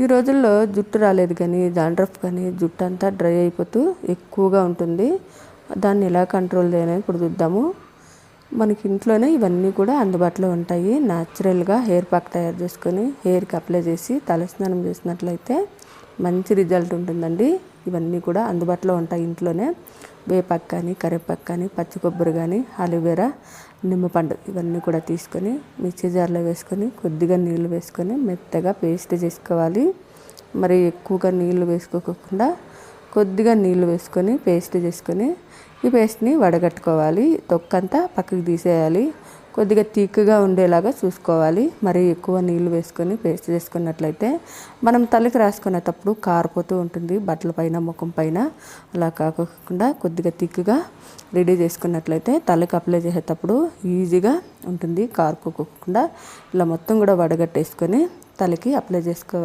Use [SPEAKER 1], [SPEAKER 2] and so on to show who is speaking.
[SPEAKER 1] ఈ రోజుల్లో జుట్టు రాలేదు కానీ డాండ్రఫ్ కానీ జుట్టు అంతా డ్రై అయిపోతూ ఎక్కువగా ఉంటుంది. దాన్ని ఎలా కంట్రోల్ చేయాలని ఇప్పుడు చూద్దాము. మనకి ఇంట్లోనే ఇవన్నీ కూడా అందుబాటులో ఉంటాయి. న్యాచురల్గా హెయిర్ ప్యాక్ తయారు చేసుకొని హెయిర్కి అప్లై చేసి తలస్నానం చేసినట్లయితే మంచి రిజల్ట్ ఉంటుందండి. ఇవన్నీ కూడా అందుబాటులో ఉంటాయి ఇంట్లోనే. వేపాకు కానీ, కరివేపాకు కానీ, పచ్చి కొబ్బరి కానీ, అలోవెరా, నిమ్మపండు ఇవన్నీ కూడా తీసుకొని మిక్సీ జార్లో వేసుకొని కొద్దిగా నీళ్ళు వేసుకొని మెత్తగా పేస్ట్ చేసుకోవాలి. మరి ఎక్కువగా నీళ్ళు వేసుకోకుండా కొద్దిగా నీళ్ళు వేసుకొని పేస్ట్ చేసుకొని ఈ పేస్ట్ని వడగట్టుకోవాలి. తొక్కంతా పక్కకు తీసేయాలి. కొద్దిగా థిక్గా ఉండేలాగా చూసుకోవాలి. మరి ఎక్కువ నీళ్ళు వేసుకొని పేస్ట్ చేసుకున్నట్లయితే మనం తలకి రాసుకునేటప్పుడు కారిపోతూ ఉంటుంది బట్టల పైన, ముఖం పైన. అలా కాకుండా కొద్దిగా థిక్గా రెడీ చేసుకున్నట్లయితే తలకి అప్లై చేసేటప్పుడు ఈజీగా ఉంటుంది, కారుకోకుండా. ఇలా మొత్తం కూడా వడగట్టేసుకొని తలకి అప్లై చేసుకోవాలి.